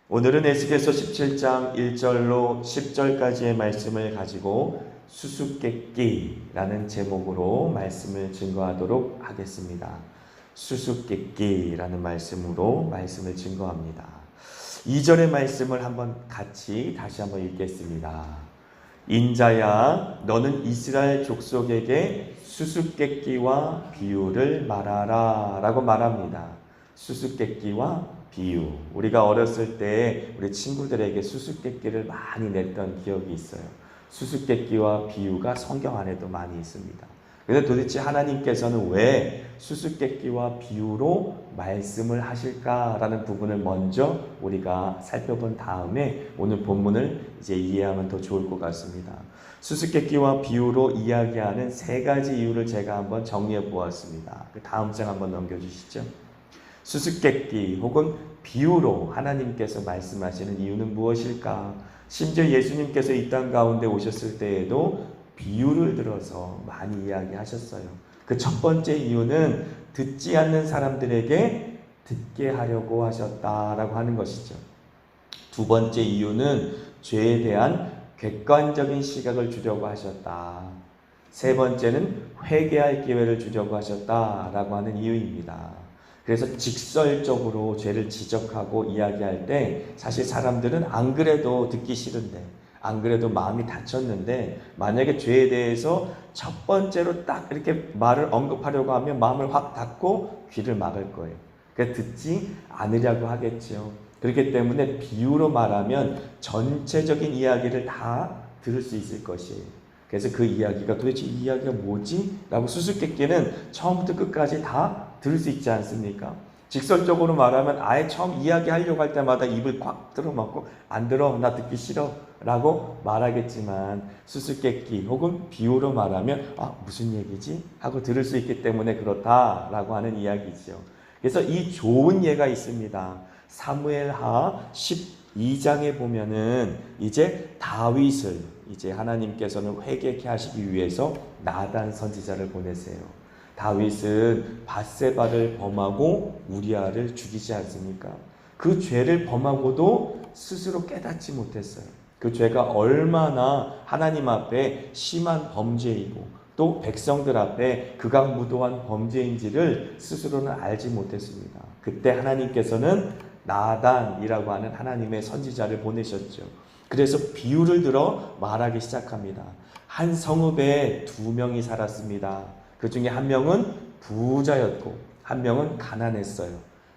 오늘은 에스겔서 17장 1절로 10절까지의 말씀을 가지고 수수께끼라는 제목으로 말씀을 증거하도록 하겠습니다. 수수께끼라는 말씀으로 말씀을 증거합니다. 2절의 말씀을 다시 한번 읽겠습니다. 인자야, 너는 이스라엘 족속에게 수수께끼와 비유를 말하라 라고 말합니다. 수수께끼와 비유. 우리가 어렸을 때 우리 친구들에게 수수께끼를 많이 냈던 기억이 있어요. 수수께끼와 비유가 성경 안에도 많이 있습니다. 그래서 도대체 하나님께서는 왜 수수께끼와 비유로 말씀을 하실까라는 부분을 먼저 우리가 살펴본 다음에 오늘 본문을 이제 이해하면 더 좋을 것 같습니다. 수수께끼와 비유로 이야기하는 세 가지 이유를 제가 한번 정리해 보았습니다. 그 다음 장 한번 넘겨주시죠. 수수께끼 혹은 비유로 하나님께서 말씀하시는 이유는 무엇일까? 심지어 예수님께서 이 땅 가운데 오셨을 때에도 비유를 들어서 많이 이야기하셨어요. 그 첫 번째 이유는 듣지 않는 사람들에게 듣게 하려고 하셨다라고 하는 것이죠. 두 번째 이유는 죄에 대한 객관적인 시각을 주려고 하셨다. 세 번째는 회개할 기회를 주려고 하셨다라고 하는 이유입니다. 그래서 직설적으로 죄를 지적하고 이야기할 때 사실 사람들은 안 그래도 듣기 싫은데, 안 그래도 마음이 다쳤는데, 만약에 죄에 대해서 첫 번째로 딱 이렇게 말을 언급하려고 하면 마음을 확 닫고 귀를 막을 거예요. 그래서 듣지 않으려고 하겠죠. 그렇기 때문에 비유로 말하면 전체적인 이야기를 다 들을 수 있을 것이에요. 그래서 그 이야기가 도대체 이 이야기가 뭐지? 라고 수수께끼는 처음부터 끝까지 다 들을 수 있지 않습니까? 직설적으로 말하면 아예 처음 이야기하려고 할 때마다 입을 꽉 들어막고 안 들어, 나 듣기 싫어 라고 말하겠지만, 수수께끼 혹은 비유로 말하면 무슨 얘기지? 하고 들을 수 있기 때문에 그렇다라고 하는 이야기죠. 그래서 이 좋은 예가 있습니다. 사무엘하 12장에 보면은 이제 다윗을 이제 하나님께서는 회개케 하시기 위해서 나단 선지자를 보내세요. 다윗은 밧세바를 범하고 우리아를 죽이지 않습니까? 그 죄를 범하고도 스스로 깨닫지 못했어요. 그 죄가 얼마나 하나님 앞에 심한 범죄이고 또 백성들 앞에 극악무도한 범죄인지를 스스로는 알지 못했습니다. 그때 하나님께서는 나단이라고 하는 하나님의 선지자를 보내셨죠. 그래서 비유를 들어 말하기 시작합니다. 한 성읍에 두 명이 살았습니다. 그 중에 한 명은 부자였고 한 명은 가난했어요.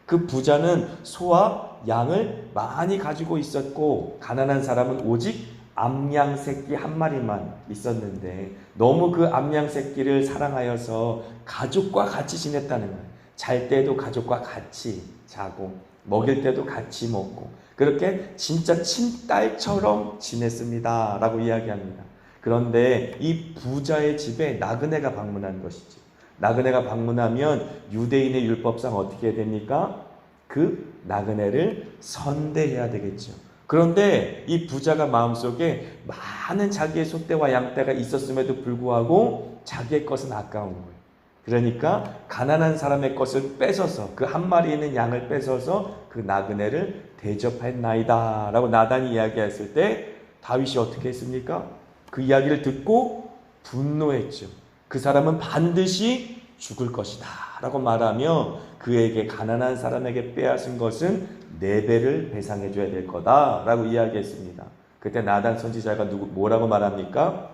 그 부자는 소와 양을 많이 가지고 있었고, 가난한 사람은 오직 암양 새끼 한 마리만 있었는데 너무 그 암양 새끼를 사랑하여서 가족과 같이 지냈다는 거예요. 잘 때도 가족과 같이 자고 먹일 때도 같이 먹고 그렇게 진짜 친딸처럼 지냈습니다 라고 이야기합니다. 그런데 이 부자의 집에 나그네가 방문한 것이죠. 나그네가 방문하면 유대인의 율법상 어떻게 됩니까? 그 나그네를 선대해야 되겠죠. 그런데 이 부자가 마음속에 많은 자기의 소떼와 양떼가 있었음에도 불구하고 자기의 것은 아까운 거예요. 그러니까 가난한 사람의 것을 뺏어서, 그 한 마리 있는 양을 뺏어서 그 나그네를 대접했나이다 라고 나단이 이야기했을 때 다윗이 어떻게 했습니까? 그 이야기를 듣고 분노했죠. 그 사람은 반드시 죽을 것이다 라고 말하며 그에게, 가난한 사람에게 빼앗은 것은 4배를 배상해 줘야 될 거다 라고 이야기했습니다. 그때 나단 선지자가 뭐라고 말합니까?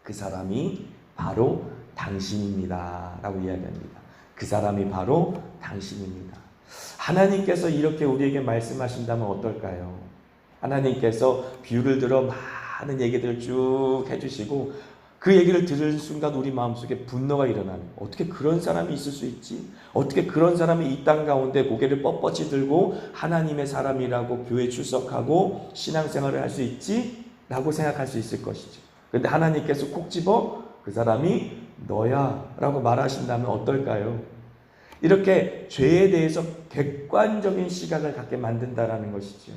그 사람이 바로 당신입니다 라고 이야기합니다. 그 사람이 바로 당신입니다. 하나님께서 이렇게 우리에게 말씀하신다면 어떨까요? 하나님께서 비유를 들어 많은 얘기들을 쭉 해주시고 그 얘기를 들은 순간 우리 마음속에 분노가 일어나는, 어떻게 그런 사람이 있을 수 있지? 어떻게 그런 사람이 이 땅 가운데 고개를 뻣뻣이 들고 하나님의 사람이라고 교회 출석하고 신앙생활을 할 수 있지? 라고 생각할 수 있을 것이죠. 그런데 하나님께서 콕 집어 그 사람이 너야 라고 말하신다면 어떨까요? 이렇게 죄에 대해서 객관적인 시각을 갖게 만든다라는 것이죠.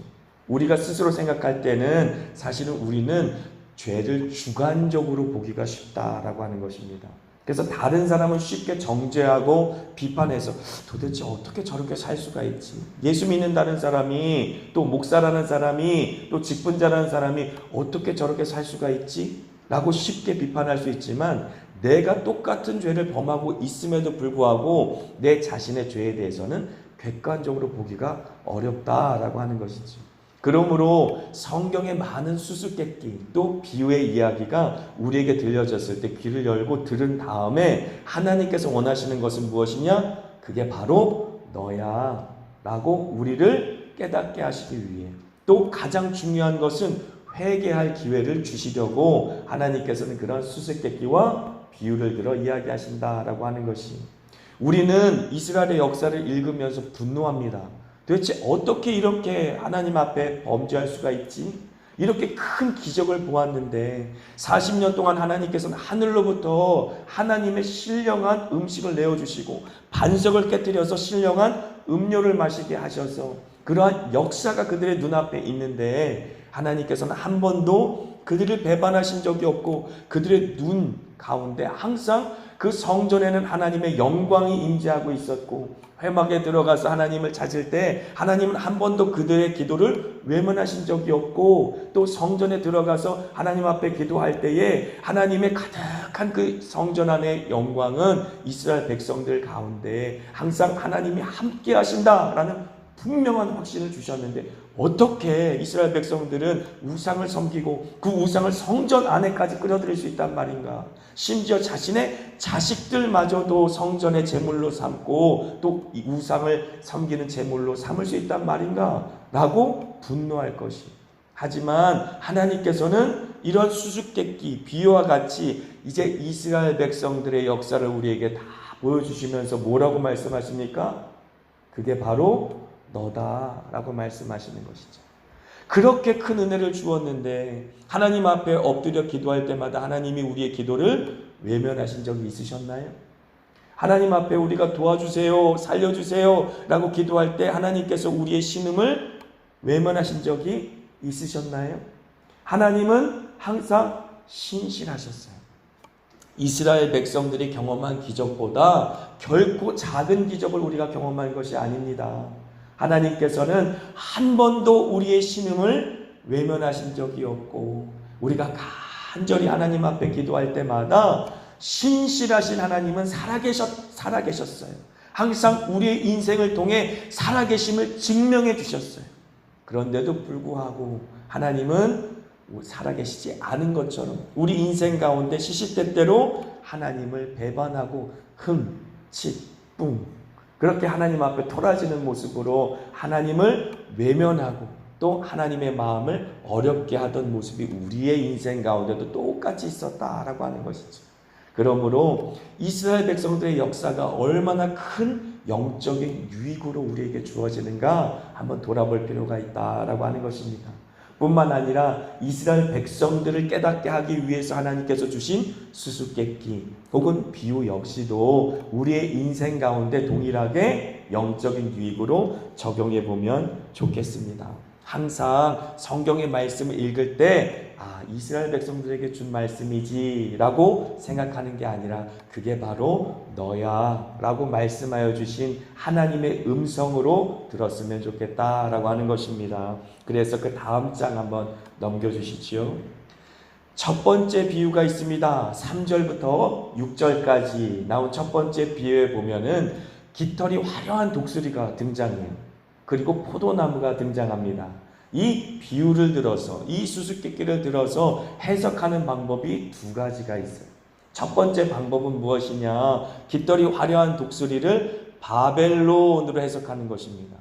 우리가 스스로 생각할 때는 사실은 우리는 죄를 주관적으로 보기가 쉽다라고 하는 것입니다. 그래서 다른 사람은 쉽게 정죄하고 비판해서 도대체 어떻게 저렇게 살 수가 있지? 예수 믿는다는 사람이, 또 목사라는 사람이, 또 직분자라는 사람이 어떻게 저렇게 살 수가 있지? 라고 쉽게 비판할 수 있지만, 내가 똑같은 죄를 범하고 있음에도 불구하고 내 자신의 죄에 대해서는 객관적으로 보기가 어렵다라고 하는 것이지. 그러므로 성경의 많은 수수께끼 또 비유의 이야기가 우리에게 들려졌을 때 귀를 열고 들은 다음에 하나님께서 원하시는 것은 무엇이냐? 그게 바로 너야 라고 우리를 깨닫게 하시기 위해, 또 가장 중요한 것은 회개할 기회를 주시려고 하나님께서는 그런 수수께끼와 비유를 들어 이야기하신다라고 하는 것이, 우리는 이스라엘의 역사를 읽으면서 분노합니다. 도대체 어떻게 이렇게 하나님 앞에 범죄할 수가 있지? 이렇게 큰 기적을 보았는데 40년 동안 하나님께서는 하늘로부터 하나님의 신령한 음식을 내어주시고 반석을 깨뜨려서 신령한 음료를 마시게 하셔서 그러한 역사가 그들의 눈앞에 있는데 하나님께서는 한 번도 그들을 배반하신 적이 없고 그들의 눈 가운데 항상 그 성전에는 하나님의 영광이 임재하고 있었고, 회막에 들어가서 하나님을 찾을 때 하나님은 한 번도 그들의 기도를 외면하신 적이 없고, 또 성전에 들어가서 하나님 앞에 기도할 때에 하나님의 가득한 그 성전 안의 영광은 이스라엘 백성들 가운데 항상 하나님이 함께 하신다라는 분명한 확신을 주셨는데, 어떻게 이스라엘 백성들은 우상을 섬기고 그 우상을 성전 안에까지 끌어들일 수 있단 말인가? 심지어 자신의 자식들마저도 성전의 제물로 삼고 또 이 우상을 섬기는 제물로 삼을 수 있단 말인가? 라고 분노할 것이. 하지만 하나님께서는 이런 수수께끼 비유와 같이 이제 이스라엘 백성들의 역사를 우리에게 다 보여주시면서 뭐라고 말씀하십니까? 그게 바로 너다라고 말씀하시는 것이죠. 그렇게 큰 은혜를 주었는데 하나님 앞에 엎드려 기도할 때마다 하나님이 우리의 기도를 외면하신 적이 있으셨나요? 하나님 앞에 우리가 도와주세요, 살려주세요 라고 기도할 때 하나님께서 우리의 신음을 외면하신 적이 있으셨나요? 하나님은 항상 신실하셨어요. 이스라엘 백성들이 경험한 기적보다 결코 작은 기적을 우리가 경험한 것이 아닙니다. 하나님께서는 한 번도 우리의 신음을 외면하신 적이 없고, 우리가 간절히 하나님 앞에 기도할 때마다 신실하신 하나님은 살아계셨어요. 항상 우리의 인생을 통해 살아계심을 증명해 주셨어요. 그런데도 불구하고 하나님은 살아계시지 않은 것처럼 우리 인생 가운데 시시때때로 하나님을 배반하고 흥칫뿡 그렇게 하나님 앞에 토라지는 모습으로 하나님을 외면하고 또 하나님의 마음을 어렵게 하던 모습이 우리의 인생 가운데도 똑같이 있었다라고 하는 것이죠. 그러므로 이스라엘 백성들의 역사가 얼마나 큰 영적인 유익으로 우리에게 주어지는가 한번 돌아볼 필요가 있다라고 하는 것입니다. 뿐만 아니라 이스라엘 백성들을 깨닫게 하기 위해서 하나님께서 주신 수수께끼 혹은 비유 역시도 우리의 인생 가운데 동일하게 영적인 유익으로 적용해 보면 좋겠습니다. 항상 성경의 말씀을 읽을 때 이스라엘 백성들에게 준 말씀이지 라고 생각하는 게 아니라 그게 바로 너야 라고 말씀하여 주신 하나님의 음성으로 들었으면 좋겠다라고 하는 것입니다. 그래서 그 다음 장 한번 넘겨주시죠. 첫 번째 비유가 있습니다. 3절부터 6절까지 나온 첫 번째 비유에 보면은 깃털이 화려한 독수리가 등장해요. 그리고 포도나무가 등장합니다. 이 비유를 들어서, 이 수수께끼를 들어서 해석하는 방법이 두 가지가 있어요. 첫 번째 방법은 무엇이냐? 깃털이 화려한 독수리를 바벨론으로 해석하는 것입니다.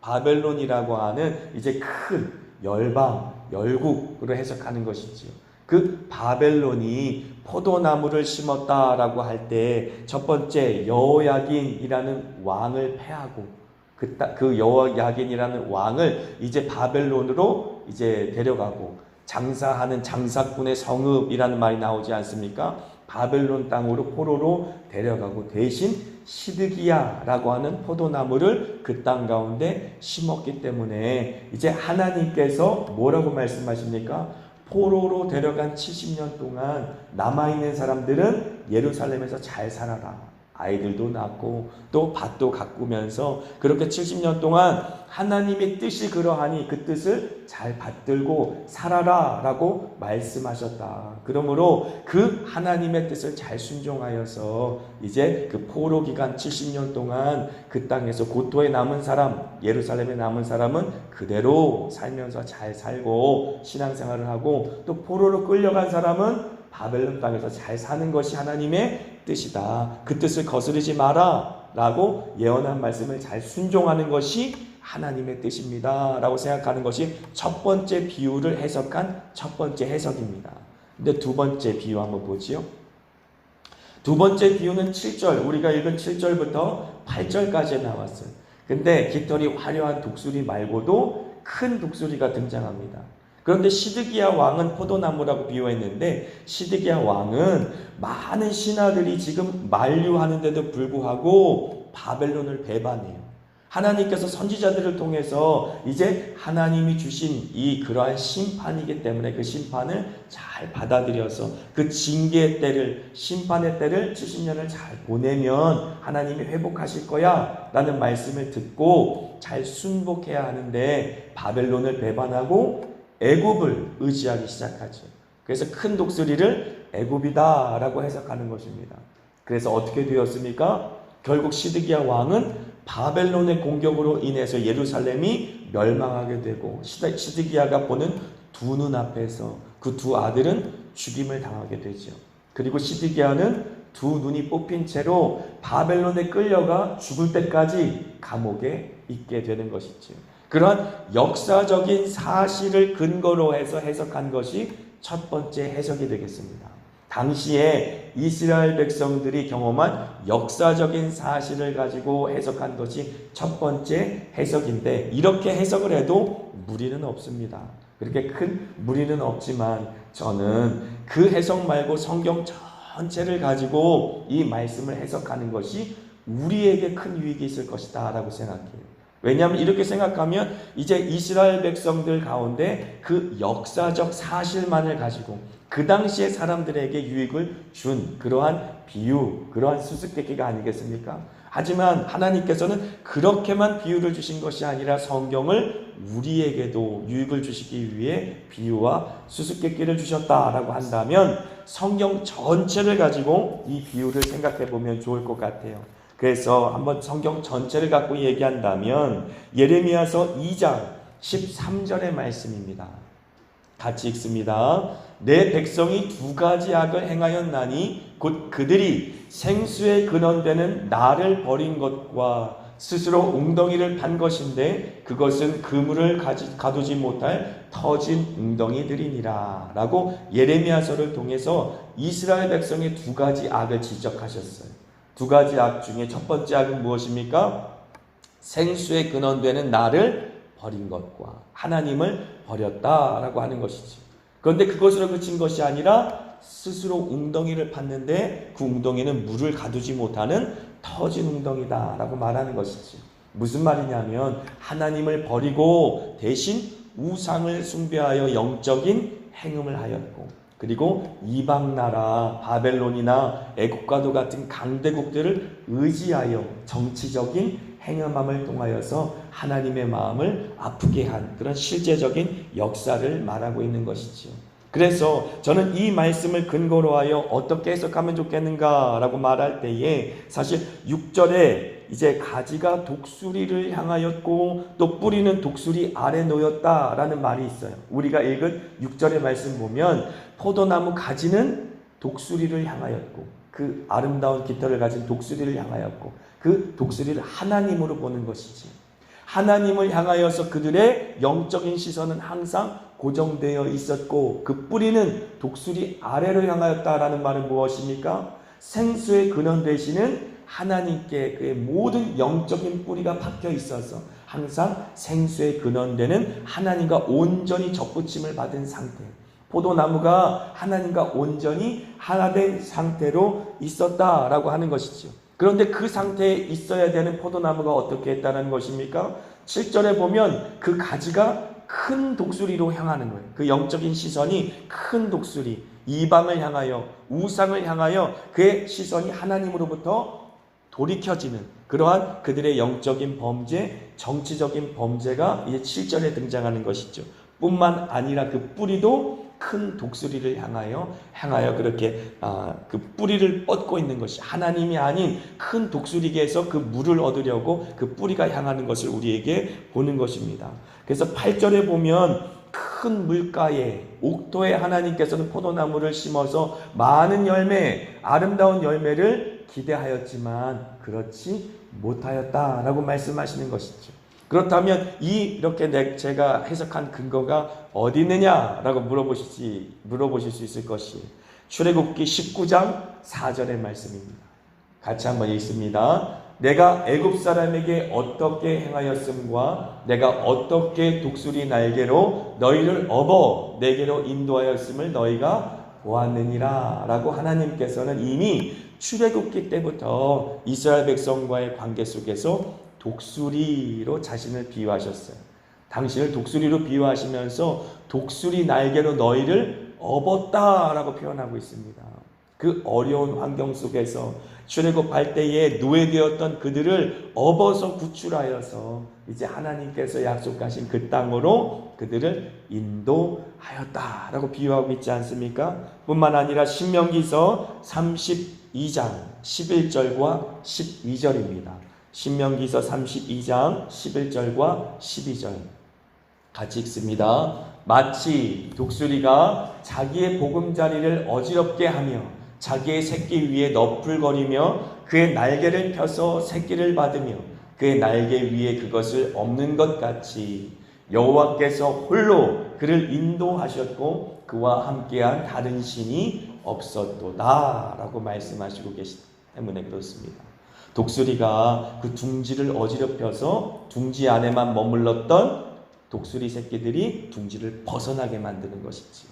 바벨론이라고 하는 이제 큰 열방, 열국으로 해석하는 것이지요. 그 바벨론이 포도나무를 심었다라고 할 때 첫 번째 여호야긴이라는 왕을 패하고 그 여호야긴이라는 왕을 이제 바벨론으로 이제 데려가고 장사하는 장사꾼의 성읍이라는 말이 나오지 않습니까? 바벨론 땅으로 포로로 데려가고 대신 시드기야라고 하는 포도나무를 그 땅 가운데 심었기 때문에 이제 하나님께서 뭐라고 말씀하십니까? 포로로 데려간 70년 동안 남아있는 사람들은 예루살렘에서 잘 살아라. 아이들도 낳고 또 밭도 가꾸면서 그렇게 70년 동안 하나님의 뜻이 그러하니 그 뜻을 잘 받들고 살아라 라고 말씀하셨다. 그러므로 그 하나님의 뜻을 잘 순종하여서 이제 그 포로 기간 70년 동안 그 땅에서 고토에 남은 사람, 예루살렘에 남은 사람은 그대로 살면서 잘 살고 신앙생활을 하고, 또 포로로 끌려간 사람은 바벨론 땅에서 잘 사는 것이 하나님의 뜻이다. 그 뜻을 거스르지 마라 라고 예언한 말씀을 잘 순종하는 것이 하나님의 뜻입니다 라고 생각하는 것이 첫 번째 비유를 해석한 첫 번째 해석입니다. 근데 두 번째 비유 한번 보지요. 두 번째 비유는 7절, 우리가 읽은 7절부터 8절까지 나왔어요. 근데 깃털이 화려한 독수리 말고도 큰 독수리가 등장합니다. 그런데 시드기야 왕은 포도나무라고 비유했는데, 시드기야 왕은 많은 신하들이 지금 만류하는데도 불구하고 바벨론을 배반해요. 하나님께서 선지자들을 통해서 이제 하나님이 주신 이 그러한 심판이기 때문에 그 심판을 잘 받아들여서 그 징계의 때를, 심판의 때를 70년을 잘 보내면 하나님이 회복하실 거야 라는 말씀을 듣고 잘 순복해야 하는데, 바벨론을 배반하고 애굽을 의지하기 시작하죠. 그래서 큰 독수리를 애굽이다 라고 해석하는 것입니다. 그래서 어떻게 되었습니까? 결국 시드기야 왕은 바벨론의 공격으로 인해서 예루살렘이 멸망하게 되고, 시드기야가 보는 두 눈앞에서 그 두 아들은 죽임을 당하게 되죠. 그리고 시드기야는 두 눈이 뽑힌 채로 바벨론에 끌려가 죽을 때까지 감옥에 있게 되는 것이죠. 그러한 역사적인 사실을 근거로 해서 해석한 것이 첫 번째 해석이 되겠습니다. 당시에 이스라엘 백성들이 경험한 역사적인 사실을 가지고 해석한 것이 첫 번째 해석인데, 이렇게 해석을 해도 무리는 없습니다. 그렇게 큰 무리는 없지만 저는 그 해석 말고 성경 전체를 가지고 이 말씀을 해석하는 것이 우리에게 큰 유익이 있을 것이다 라고 생각해요. 왜냐하면 이렇게 생각하면 이제 이스라엘 백성들 가운데 그 역사적 사실만을 가지고 그 당시에 사람들에게 유익을 준 그러한 비유, 그러한 수수께끼가 아니겠습니까? 하지만 하나님께서는 그렇게만 비유를 주신 것이 아니라 성경을 우리에게도 유익을 주시기 위해 비유와 수수께끼를 주셨다라고 한다면 성경 전체를 가지고 이 비유를 생각해 보면 좋을 것 같아요. 그래서 한번 성경 전체를 갖고 얘기한다면 예레미야서 2장 13절의 말씀입니다. 같이 읽습니다. 내 백성이 두 가지 악을 행하였나니 곧 그들이 생수의 근원되는 나를 버린 것과 스스로 웅덩이를 판 것인데 그것은 그물을 가두지 못할 터진 웅덩이들이니라 라고 예레미야서를 통해서 이스라엘 백성의 두 가지 악을 지적하셨어요. 두 가지 악 중에 첫 번째 악은 무엇입니까? 생수의 근원되는 나를 버린 것과 하나님을 버렸다라고 하는 것이지. 그런데 그것으로 그친 것이 아니라 스스로 웅덩이를 팠는데 그 웅덩이는 물을 가두지 못하는 터진 웅덩이다라고 말하는 것이지. 무슨 말이냐면 하나님을 버리고 대신 우상을 숭배하여 영적인 행음을 하였고, 그리고 이방 나라 바벨론이나 애국과도 같은 강대국들을 의지하여 정치적인 행함을 통하여서 하나님의 마음을 아프게 한 그런 실제적인 역사를 말하고 있는 것이지요. 그래서 저는 이 말씀을 근거로 하여 어떻게 해석하면 좋겠는가라고 말할 때에 사실 6절에 이제 가지가 독수리를 향하였고 또 뿌리는 독수리 아래 놓였다라는 말이 있어요. 우리가 읽은 6절의 말씀 보면 포도나무 가지는 독수리를 향하였고 그 아름다운 깃털을 가진 독수리를 향하였고 그 독수리를 하나님으로 보는 것이지. 하나님을 향하여서 그들의 영적인 시선은 항상 고정되어 있었고 그 뿌리는 독수리 아래로 향하였다라는 말은 무엇입니까? 생수의 근원 되시는 하나님께 그의 모든 영적인 뿌리가 박혀 있어서 항상 생수의 근원되는 하나님과 온전히 접붙임을 받은 상태, 포도나무가 하나님과 온전히 하나 된 상태로 있었다라고 하는 것이죠. 그런데 그 상태에 있어야 되는 포도나무가 어떻게 했다는 것입니까? 7절에 보면 그 가지가 큰 독수리로 향하는 거예요. 그 영적인 시선이 큰 독수리, 이방을 향하여, 우상을 향하여 그의 시선이 하나님으로부터 돌이켜지는 그러한 그들의 영적인 범죄, 정치적인 범죄가 이제 7절에 등장하는 것이죠. 뿐만 아니라 그 뿌리도 큰 독수리를 향하여 그렇게 그 뿌리를 뻗고 있는 것이, 하나님이 아닌 큰 독수리에게서 그 물을 얻으려고 그 뿌리가 향하는 것을 우리에게 보는 것입니다. 그래서 8절에 보면 큰 물가에, 옥토에 하나님께서는 포도나무를 심어서 많은 열매, 아름다운 열매를 기대하였지만 그렇지 못하였다라고 말씀하시는 것이죠. 그렇다면 이렇게 제가 해석한 근거가 어디 있느냐라고 물어보실 수 있을 것이 출애굽기 19장 4절의 말씀입니다. 같이 한번 읽습니다. 내가 애굽 사람에게 어떻게 행하였음과 내가 어떻게 독수리 날개로 너희를 업어 내게로 인도하였음을 너희가 보았느니라 라고 하나님께서는 이미 출애굽기 때부터 이스라엘 백성과의 관계 속에서 독수리로 자신을 비유하셨어요. 당신을 독수리로 비유하시면서 독수리 날개로 너희를 업었다라고 표현하고 있습니다. 그 어려운 환경 속에서 출애굽할 때에 노예되었던 그들을 업어서 구출하여서 이제 하나님께서 약속하신 그 땅으로 그들을 인도하였다라고 비유하고 있지 않습니까? 뿐만 아니라 신명기서 32장 11절과 12절입니다. 신명기서 32장 11절과 12절 같이 읽습니다. 마치 독수리가 자기의 보금자리를 어지럽게 하며 자기의 새끼 위에 너풀거리며 그의 날개를 펴서 새끼를 받으며 그의 날개 위에 그것을 엎는 것 같이 여호와께서 홀로 그를 인도하셨고 그와 함께한 다른 신이 없었도다 라고 말씀하시고 계시기 때문에 그렇습니다. 독수리가 그 둥지를 어지럽혀서 둥지 안에만 머물렀던 독수리 새끼들이 둥지를 벗어나게 만드는 것이지.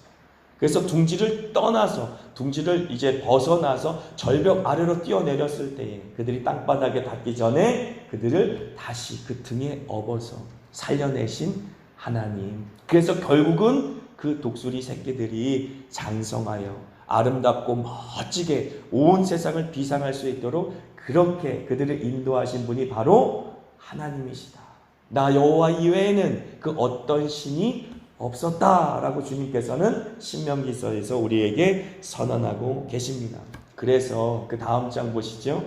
그래서 둥지를 떠나서 둥지를 이제 벗어나서 절벽 아래로 뛰어내렸을 때에 그들이 땅바닥에 닿기 전에 그들을 다시 그 등에 업어서 살려내신 하나님. 그래서 결국은 그 독수리 새끼들이 장성하여 아름답고 멋지게 온 세상을 비상할 수 있도록 그렇게 그들을 인도하신 분이 바로 하나님이시다. 나 여호와 이외에는 그 어떤 신이 없었다라고 주님께서는 신명기서에서 우리에게 선언하고 계십니다. 그래서 그 다음 장 보시죠.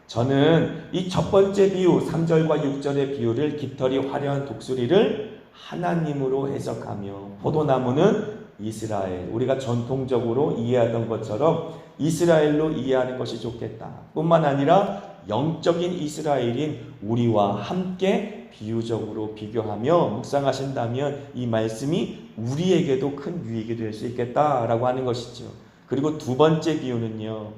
저는 이 첫 번째 비유 3절과 6절의 비유를 깃털이 화려한 독수리를 하나님으로 해석하며 포도나무는 이스라엘, 우리가 전통적으로 이해하던 것처럼 이스라엘로 이해하는 것이 좋겠다. 뿐만 아니라 영적인 이스라엘인 우리와 함께 비유적으로 비교하며 묵상하신다면 이 말씀이 우리에게도 큰 유익이 될 수 있겠다라고 하는 것이죠. 그리고 두 번째 비유는요.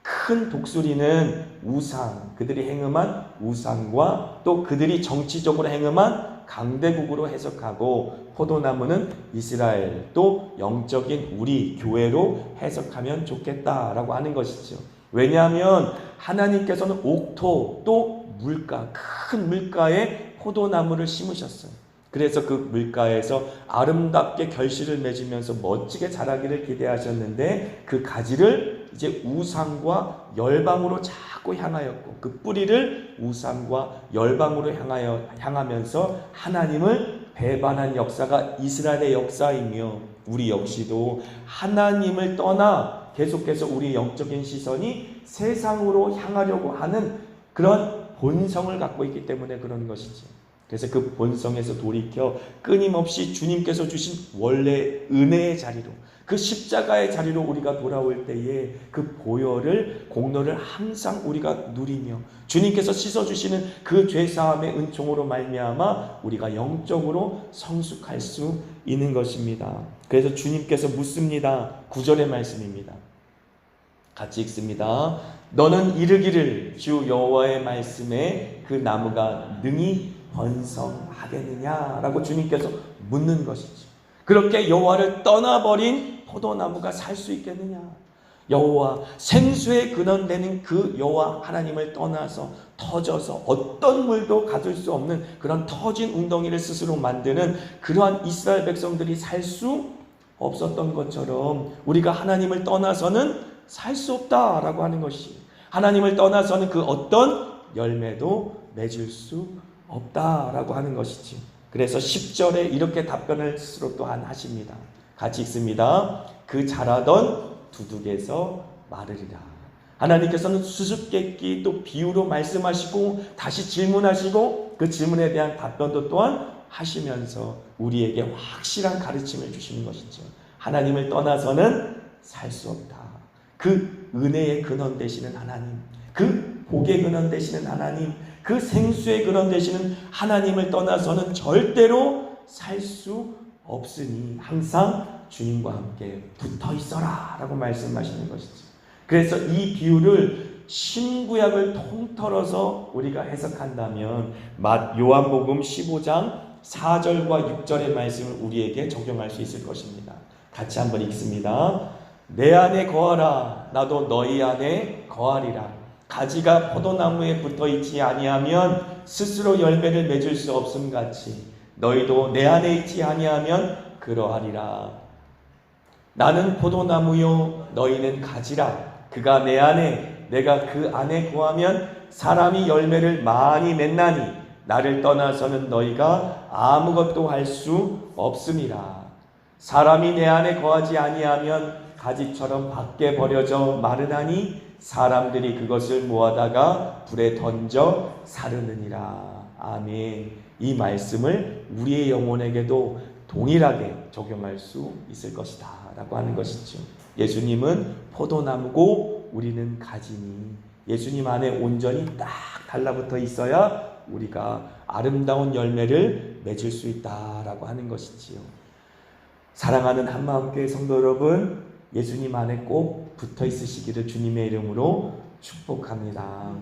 큰 독수리는 우상, 그들이 행음한 우상과 또 그들이 정치적으로 행음한 강대국으로 해석하고 포도나무는 이스라엘 또 영적인 우리 교회로 해석하면 좋겠다라고 하는 것이죠. 왜냐하면 하나님께서는 옥토 또 물가, 큰 물가에 포도나무를 심으셨어요. 그래서 그 물가에서 아름답게 결실을 맺으면서 멋지게 자라기를 기대하셨는데 그 가지를 이제 우상과 열방으로 자꾸 향하였고 그 뿌리를 우상과 열방으로 향하면서 하나님을 배반한 역사가 이스라엘의 역사이며 우리 역시도 하나님을 떠나 계속해서 우리 영적인 시선이 세상으로 향하려고 하는 그런 본성을 갖고 있기 때문에 그런 것이지. 그래서 그 본성에서 돌이켜 끊임없이 주님께서 주신 원래 은혜의 자리로 그 십자가의 자리로 우리가 돌아올 때에 그 보혈을 공로를 항상 우리가 누리며 주님께서 씻어주시는 그 죄사함의 은총으로 말미암아 우리가 영적으로 성숙할 수 있는 것입니다. 그래서 주님께서 묻습니다. 9절의 말씀입니다. 같이 읽습니다. 너는 이르기를 주 여호와의 말씀에 그 나무가 능히 번성하겠느냐라고 주님께서 묻는 것이죠. 그렇게 여호와를 떠나버린 포도나무가 살 수 있겠느냐? 여호와 생수의 근원 되는 그 여호와 하나님을 떠나서 터져서 어떤 물도 가둘 수 없는 그런 터진 웅덩이를 스스로 만드는 그러한 이스라엘 백성들이 살 수 없었던 것처럼 우리가 하나님을 떠나서는 살 수 없다라고 하는 것이, 하나님을 떠나서는 그 어떤 열매도 맺을 수 없다라고 하는 것이지. 그래서 10절에 이렇게 답변을 스스로 또한 하십니다. 같이 읽습니다. 그 자라던 두둑에서 마르리라. 하나님께서는 수수께끼 또 비유로 말씀하시고 다시 질문하시고 그 질문에 대한 답변도 또한 하시면서 우리에게 확실한 가르침을 주시는 것이죠. 하나님을 떠나서는 살 수 없다. 그 은혜의 근원 되시는 하나님, 그 복의 근원 되시는 하나님, 그 생수의 근원 되시는 하나님을 떠나서는 절대로 살 수 없으니 항상 주님과 함께 붙어 있어라 라고 말씀하시는 것이죠. 그래서 이 비유를 신구약을 통틀어서 우리가 해석한다면 요한복음 15장 4절과 6절의 말씀을 우리에게 적용할 수 있을 것입니다. 같이 한번 읽습니다. 내 안에 거하라. 나도 너희 안에 거하리라. 가지가 포도나무에 붙어 있지 아니하면 스스로 열매를 맺을 수 없음 같이 너희도 내 안에 있지 아니하면 그러하리라. 나는 포도나무요 너희는 가지라. 그가 내 안에 내가 그 안에 거하면 사람이 열매를 많이 맺나니 나를 떠나서는 너희가 아무것도 할 수 없음이라. 사람이 내 안에 거하지 아니하면 가지처럼 밖에 버려져 마르나니 사람들이 그것을 모아다가 불에 던져 사르느니라. 아멘. 이 말씀을 우리의 영혼에게도 동일하게 적용할 수 있을 것이다 라고 하는 것이죠. 예수님은 포도나무고 우리는 가지니 예수님 안에 온전히 딱 달라붙어 있어야 우리가 아름다운 열매를 맺을 수 있다라고 하는 것이지요. 사랑하는 한마음교회 성도 여러분, 예수님 안에 꼭 붙어 있으시기를 주님의 이름으로 축복합니다.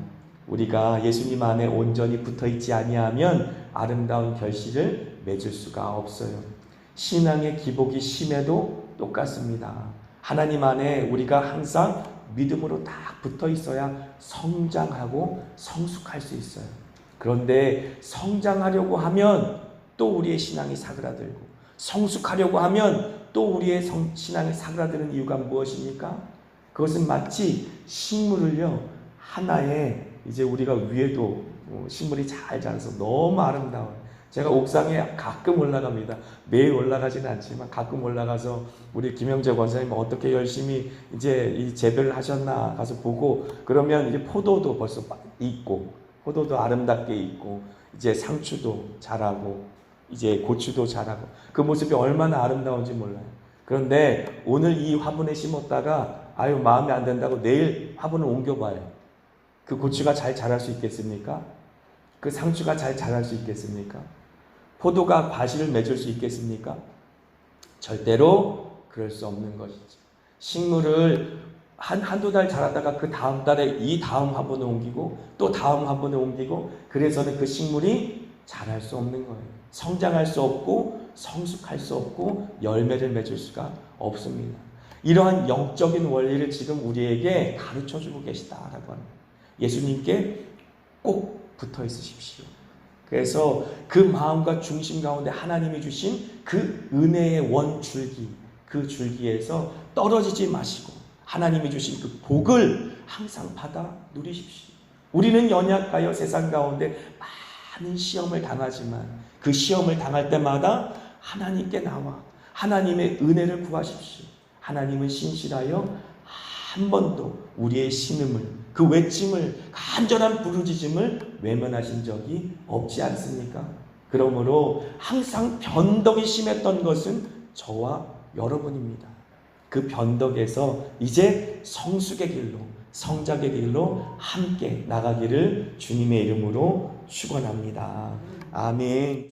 우리가 예수님 안에 온전히 붙어 있지 아니하면 아름다운 결실을 맺을 수가 없어요. 신앙의 기복이 심해도 똑같습니다. 하나님 안에 우리가 항상 믿음으로 딱 붙어 있어야 성장하고 성숙할 수 있어요. 그런데 성장하려고 하면 또 우리의 신앙이 사그라들고 성숙하려고 하면 또 우리의 신앙이 사그라드는 이유가 무엇입니까? 그것은 마치 식물을요, 하나에 이제 우리가 위에도 식물이 잘 자라서 너무 아름다워요. 제가 옥상에 가끔 올라갑니다. 매일 올라가지는 않지만 가끔 올라가서 우리 김영재 권사님 어떻게 열심히 이제 이 재배를 하셨나 가서 보고, 그러면 이제 포도도 벌써 있고, 포도도 아름답게 있고, 이제 상추도 자라고, 이제 고추도 자라고, 그 모습이 얼마나 아름다운지 몰라요. 그런데 오늘 이 화분에 심었다가 아유 마음에 안 든다고 내일 화분을 옮겨봐요. 그 고추가 잘 자랄 수 있겠습니까? 그 상추가 잘 자랄 수 있겠습니까? 포도가 과실을 맺을 수 있겠습니까? 절대로 그럴 수 없는 것이죠. 식물을 한두 달 자랐다가 그 다음 달에 이 다음 화분에 옮기고 또 다음 화분에 옮기고, 그래서는 그 식물이 자랄 수 없는 거예요. 성장할 수 없고 성숙할 수 없고 열매를 맺을 수가 없습니다. 이러한 영적인 원리를 지금 우리에게 가르쳐주고 계시다라고 합니다. 예수님께 꼭 붙어 있으십시오. 그래서 그 마음과 중심 가운데 하나님이 주신 그 은혜의 원줄기, 그 줄기에서 떨어지지 마시고 하나님이 주신 그 복을 항상 받아 누리십시오. 우리는 연약하여 세상 가운데 많은 시험을 당하지만 그 시험을 당할 때마다 하나님께 나와 하나님의 은혜를 구하십시오. 하나님은 신실하여 한 번도 우리의 신음을, 그 외침을, 간절한 부르짖음을 외면하신 적이 없지 않습니까? 그러므로 항상 변덕이 심했던 것은 저와 여러분입니다. 그 변덕에서 이제 성숙의 길로, 성장의 길로 함께 나가기를 주님의 이름으로 축원합니다. 아멘.